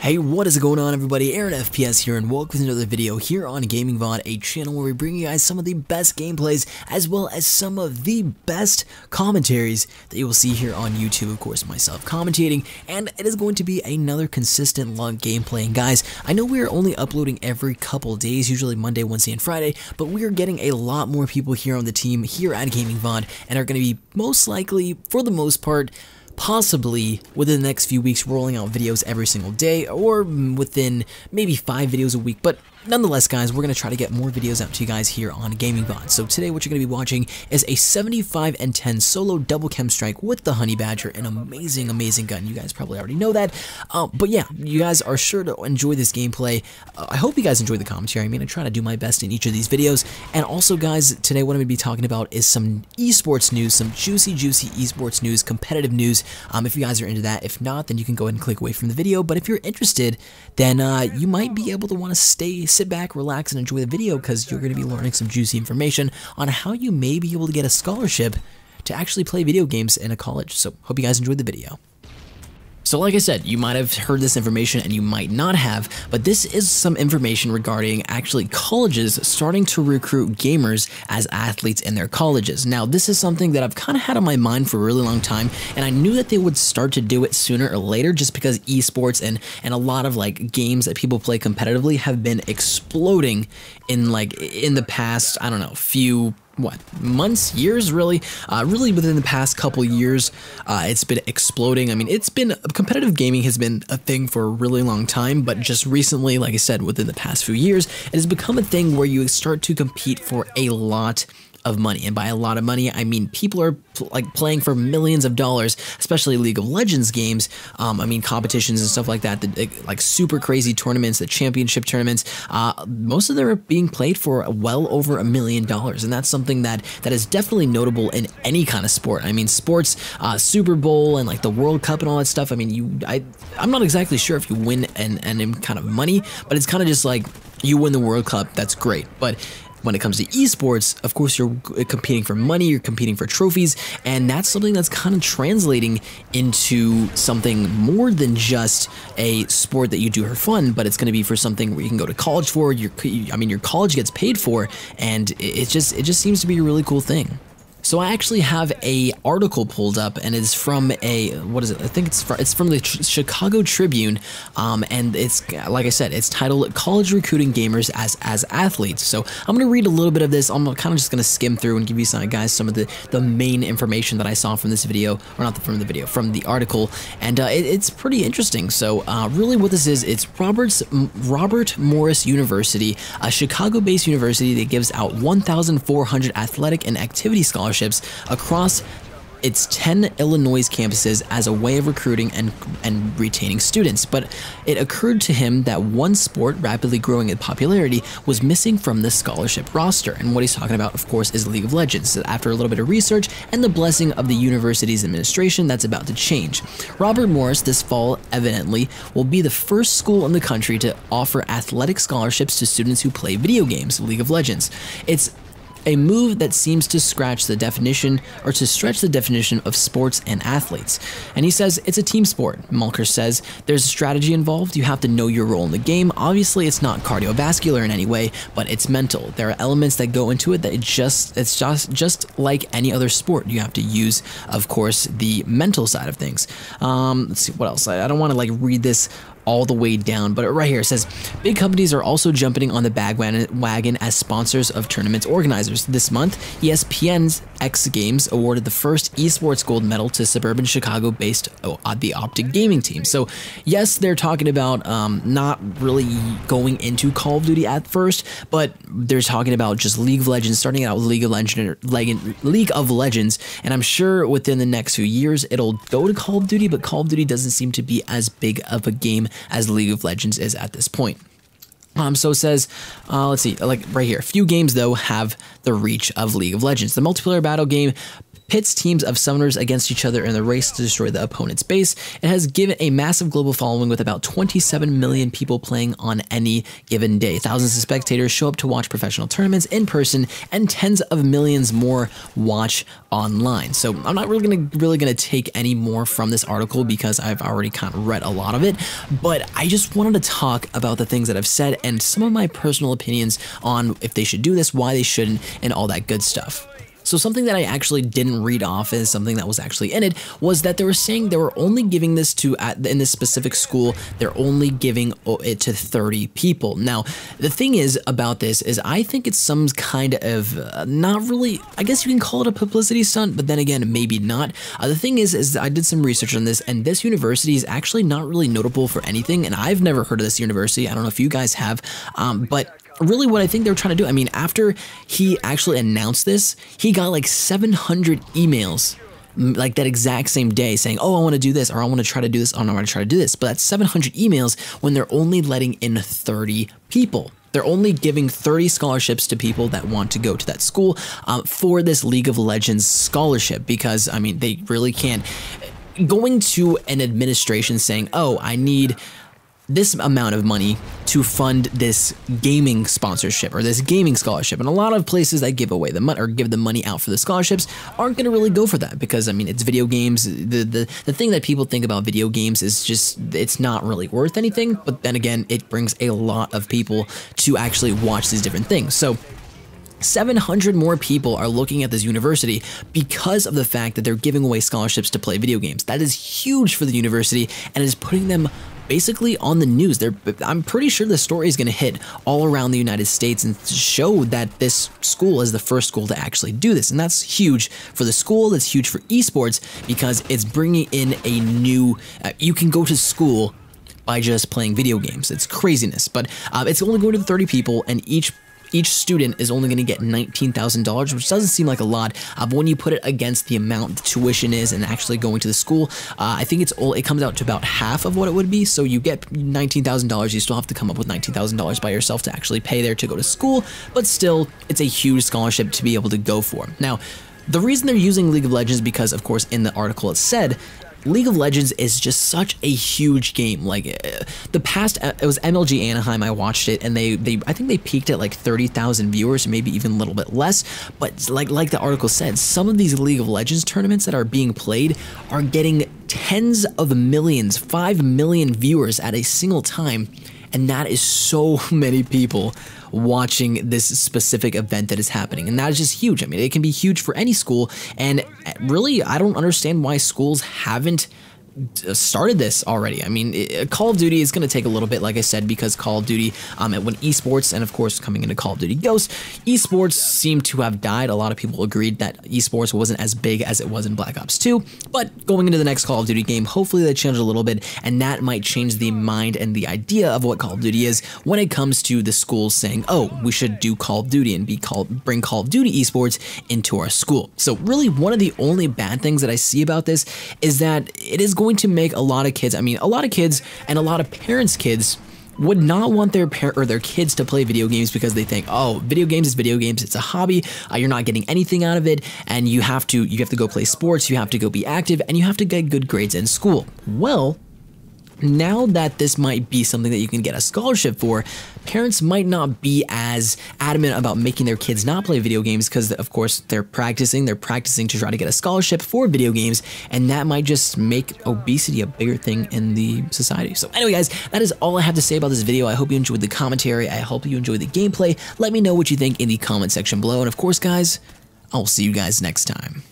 Hey, what is going on, everybody? Aaron FPS here, and welcome to another video here on Gaming VOD, a channel where we bring you guys some of the best gameplays as well as some of the best commentaries that you will see here on YouTube. Of course, myself commentating, and it is going to be another consistent long gameplay. And guys, I know we are only uploading every couple days, usually Monday, Wednesday, and Friday, but we are getting a lot more people here on the team here at Gaming VOD, and are going to be most likely, for the most part, possibly within the next few weeks, rolling out videos every single day, or within maybe 5 videos a week. But nonetheless, guys, we're going to try to get more videos out to you guys here on Gaming VOD. So today what you're going to be watching is a 75 and 10 solo double KEM strike with the Honey Badger, an amazing gun. You guys probably already know that, but yeah, you guys are sure to enjoy this gameplay. I hope you guys enjoy the commentary. I mean, I try to do my best in each of these videos. And also, guys, today what I'm going to be talking about is some esports news, some juicy esports news, competitive news, if you guys are into that. If not, then you can go ahead and click away from the video. But if you're interested, then you might be able to want to sit back, relax, and enjoy the video, because you're going to be learning some juicy information on how you may be able to get a scholarship to actually play video games in a college. So hope you guys enjoyed the video. So like I said, you might have heard this information and you might not have, but this is some information regarding actually colleges starting to recruit gamers as athletes in their colleges. Now, this is something that I've kind of had on my mind for a really long time, and I knew that they would start to do it sooner or later, just because esports and a lot of like games that people play competitively have been exploding in the past, I don't know, few months, years, really within the past couple years. It's been exploding. I mean, competitive gaming has been a thing for a really long time, but just recently, like I said, within the past few years, it has become a thing where you start to compete for a lot of money. And by a lot of money, I mean people are playing for millions of dollars, especially League of Legends games. I mean, competitions and stuff like that, like super crazy tournaments, the championship tournaments, most of them are being played for well over $1 million. And that's something that is definitely notable in any kind of sport. I mean, sports, Super Bowl and like the World Cup and all that stuff. I mean, I'm not exactly sure if you win any kind of money, but it's kind of just like you win the World Cup, that's great. But when it comes to esports, of course, you're competing for money, you're competing for trophies, and that's something that's kind of translating into something more than just a sport that you do for fun, but it's going to be for something where you can go to college for. Your college gets paid for, and it just seems to be a really cool thing. So I actually have a article pulled up, and it's from what is it? I think it's from the Chicago Tribune, and it's, like I said, it's titled "College Recruiting Gamers as Athletes." So I'm gonna read a little bit of this. I'm kind of just gonna skim through and give you some of the main information that I saw from this video, or not from the video, from the article, and it's pretty interesting. So really, what this is, it's Robert Morris University, a Chicago-based university that gives out 1,400 athletic and activity scholarships across its 10 Illinois campuses as a way of recruiting and retaining students. But it occurred to him that one sport rapidly growing in popularity was missing from the scholarship roster. And what he's talking about, of course, is League of Legends. So after a little bit of research and the blessing of the university's administration, that's about to change. Robert Morris this fall evidently will be the first school in the country to offer athletic scholarships to students who play video games, League of Legends. It's a move that seems to stretch the definition of sports and athletes. And he says it's a team sport. Mulker says there's a strategy involved. You have to know your role in the game. Obviously, it's not cardiovascular in any way, but it's mental. There are elements that go into it that it's just like any other sport. You have to use, of course, the mental side of things. Let's see what else. I don't want to read this all the way down, but right here it says big companies are also jumping on the bandwagon as sponsors of tournaments organizers. This month, ESPN's X Games awarded the first esports gold medal to suburban Chicago-based the Optic Gaming team. So yes, they're talking about not really going into Call of Duty at first, but they're talking about just League of Legends, starting out with League of Legends, and I'm sure within the next few years it'll go to Call of Duty, but Call of Duty doesn't seem to be as big of a game as League of Legends is at this point. So it says, let's see, like right here, few games though have the reach of League of Legends. The multiplayer battle game pits teams of summoners against each other in the race to destroy the opponent's base. It has given a massive global following with about 27 million people playing on any given day. Thousands of spectators show up to watch professional tournaments in person, and tens of millions more watch online. So I'm not really gonna take any more from this article because I've already kind of read a lot of it, but I just wanted to talk about the things that I've said and some of my personal opinions on if they should do this, why they shouldn't, and all that good stuff. So something that I actually didn't read off as something that was actually in it was that they were saying they were only giving this to, in this specific school, they're only giving it to 30 people. Now, the thing is about this is I think it's some kind of, not really, I guess you can call it a publicity stunt, but then again, maybe not. The thing is I did some research on this, and this university is actually not really notable for anything, and I've never heard of this university. I don't know if you guys have, but really what I think they were trying to do, I mean, after he actually announced this, he got like 700 emails like that exact same day saying, oh, I want to do this, or I want to try to do this, or I want to try to do this. But that's 700 emails when they're only letting in 30 people. They're only giving 30 scholarships to people that want to go to that school for this League of Legends scholarship, because, I mean, they really can't. Going to an administration saying, oh, I need this amount of money to fund this gaming sponsorship or this gaming scholarship. And a lot of places that give away the money or give the money out for the scholarships aren't going to really go for that, because I mean, it's video games. The thing that people think about video games is just, it's not really worth anything. But then again, it brings a lot of people to actually watch these different things. So 700 more people are looking at this university because of the fact that they're giving away scholarships to play video games. That is huge for the university, and is putting them basically on the news. I'm pretty sure the story is going to hit all around the United States and show that this school is the first school to actually do this. And that's huge for the school. That's huge for esports, because it's bringing in a new, you can go to school by just playing video games. It's craziness, but it's only going to 30 people, and each student is only going to get $19,000, which doesn't seem like a lot, but when you put it against the amount the tuition is and actually going to the school, I think it comes out to about half of what it would be. So you get $19,000, you still have to come up with $19,000 by yourself to actually pay there to go to school, but still, it's a huge scholarship to be able to go for. Now, the reason they're using League of Legends, because of course in the article it said, League of Legends is just such a huge game. Like the past, it was MLG Anaheim. I watched it, and I think they peaked at like 30,000 viewers, maybe even a little bit less. But like the article said, some of these League of Legends tournaments that are being played are getting tens of millions, 5 million viewers at a single time, and that is so many people watching this specific event that is happening, and that is just huge. I mean, it can be huge for any school, and really, I don't understand why schools haven't started this already. I mean, Call of Duty is going to take a little bit, like I said, because Call of Duty, when esports, and of course coming into Call of Duty Ghosts, esports seem to have died. A lot of people agreed that esports wasn't as big as it was in Black Ops 2, but going into the next Call of Duty game, hopefully they change a little bit, and that might change the mind and the idea of what Call of Duty is when it comes to the schools saying, oh, we should do Call of Duty and bring Call of Duty esports into our school. So really, one of the only bad things that I see about this is that it is going to make a lot of kids, I mean, a lot of kids and a lot of parents' kids would not want their kids to play video games, because they think, oh, video games is video games, it's a hobby, you're not getting anything out of it, and you have to go play sports, you have to go be active, and you have to get good grades in school. Well, now that this might be something that you can get a scholarship for, parents might not be as adamant about making their kids not play video games, because of course they're practicing to try to get a scholarship for video games, and that might just make obesity a bigger thing in the society. So anyway guys, that is all I have to say about this video. I hope you enjoyed the commentary, I hope you enjoyed the gameplay. Let me know what you think in the comment section below, and of course guys, I'll see you guys next time.